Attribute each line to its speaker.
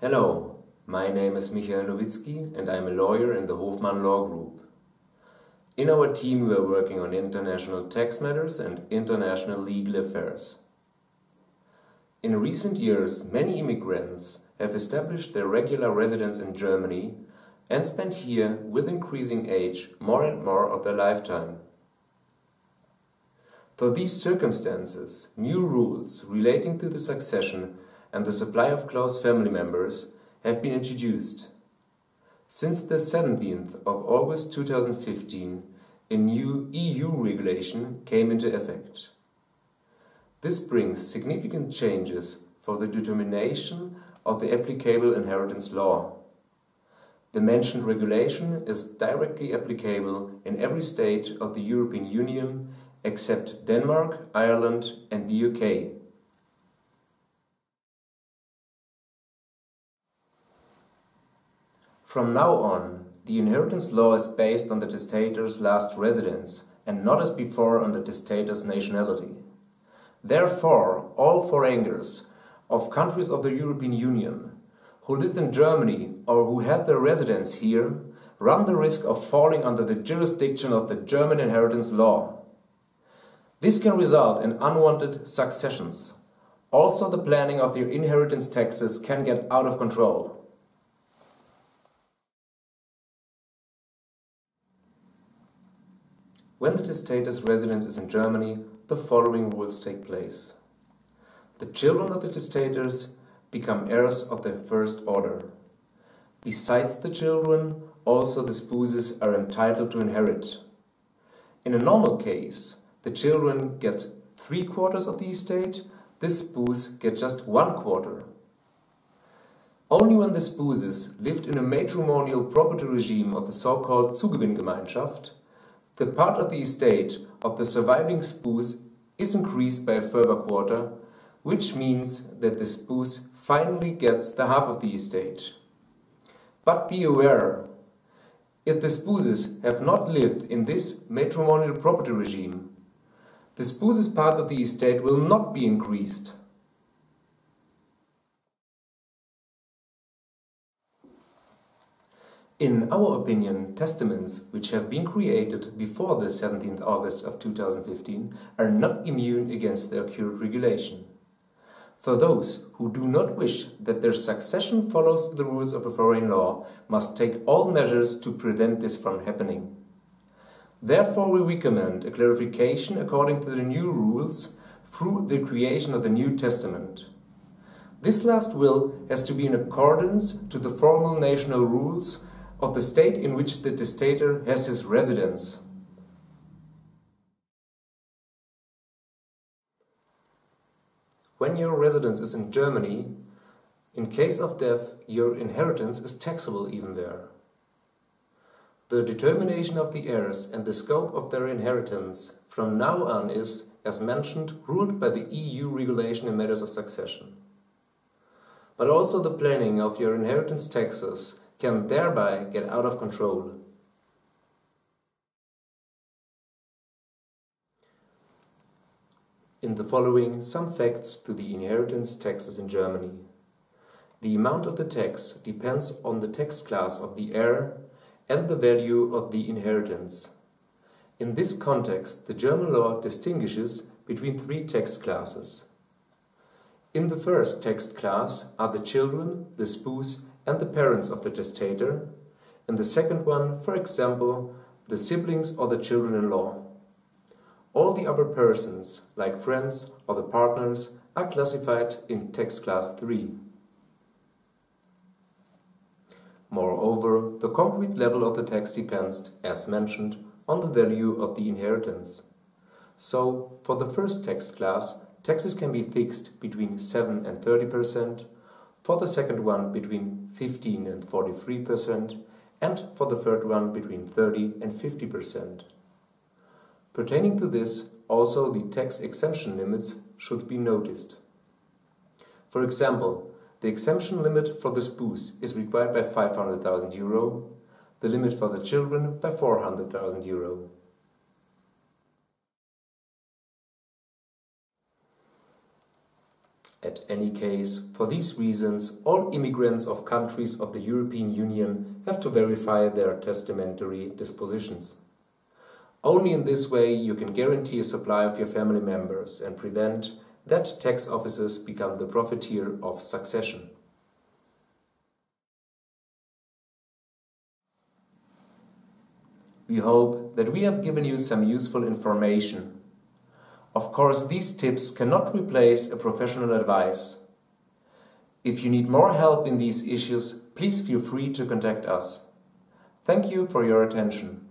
Speaker 1: Hello, my name is Michael Nowitzki and I am a lawyer in the Hofmann Law Group. In our team we are working on international tax matters and international legal affairs. In recent years, many immigrants have established their regular residence in Germany and spent here with increasing age more and more of their lifetime. For these circumstances, new rules relating to the succession and the supply of close family members have been introduced. Since the 17th of August 2015, a new EU regulation came into effect. This brings significant changes for the determination of the applicable inheritance law. The mentioned regulation is directly applicable in every state of the European Union except Denmark, Ireland and the UK. From now on, the inheritance law is based on the testator's last residence and not as before on the testator's nationality. Therefore, all foreigners of countries of the European Union who live in Germany or who have their residence here run the risk of falling under the jurisdiction of the German inheritance law. This can result in unwanted successions. Also, the planning of their inheritance taxes can get out of control. When the testator's residence is in Germany, the following rules take place. The children of the testators become heirs of the first order. Besides the children, also the spouses are entitled to inherit. In a normal case, the children get 3/4 of the estate, the spouse gets just 1/4. Only when the spouses lived in a matrimonial property regime of the so-called Zugewinngemeinschaft, the part of the estate of the surviving spouse is increased by a further quarter, which means that the spouse finally gets the half of the estate. But be aware, if the spouses have not lived in this matrimonial property regime, the spouse's part of the estate will not be increased. In our opinion, testaments which have been created before the 17th August of 2015 are not immune against the accurate regulation. For those who do not wish that their succession follows the rules of a foreign law must take all measures to prevent this from happening. Therefore, we recommend a clarification according to the new rules through the creation of the New Testament. This last will has to be in accordance to the formal national rules of the state in which the testator has his residence. When your residence is in Germany, in case of death, your inheritance is taxable even there. The determination of the heirs and the scope of their inheritance from now on is, as mentioned, ruled by the EU regulation in matters of succession. But also the planning of your inheritance taxes can thereby get out of control. In the following, some facts to the inheritance taxes in Germany. The amount of the tax depends on the tax class of the heir and the value of the inheritance. In this context, the German law distinguishes between 3 tax classes. In the first tax class are the children, the spouse and the parents of the testator. In the second one, for example, the siblings or the children-in-law. All the other persons, like friends or the partners, are classified in tax class 3. Moreover, the concrete level of the tax depends, as mentioned, on the value of the inheritance. So, for the first tax class, taxes can be fixed between 7 and 30%, for the second one between 15 and 43%, and for the third one between 30 and 50%. Pertaining to this, also the tax exemption limits should be noticed. For example, the exemption limit for the spouse is required by 500,000 euro, the limit for the children by 400,000 euro. At any case, for these reasons, all immigrants of countries of the European Union have to verify their testamentary dispositions. Only in this way you can guarantee a supply of your family members and prevent that tax officers become the profiteer of succession. We hope that we have given you some useful information. Of course, these tips cannot replace a professional advice. If you need more help in these issues, please feel free to contact us. Thank you for your attention.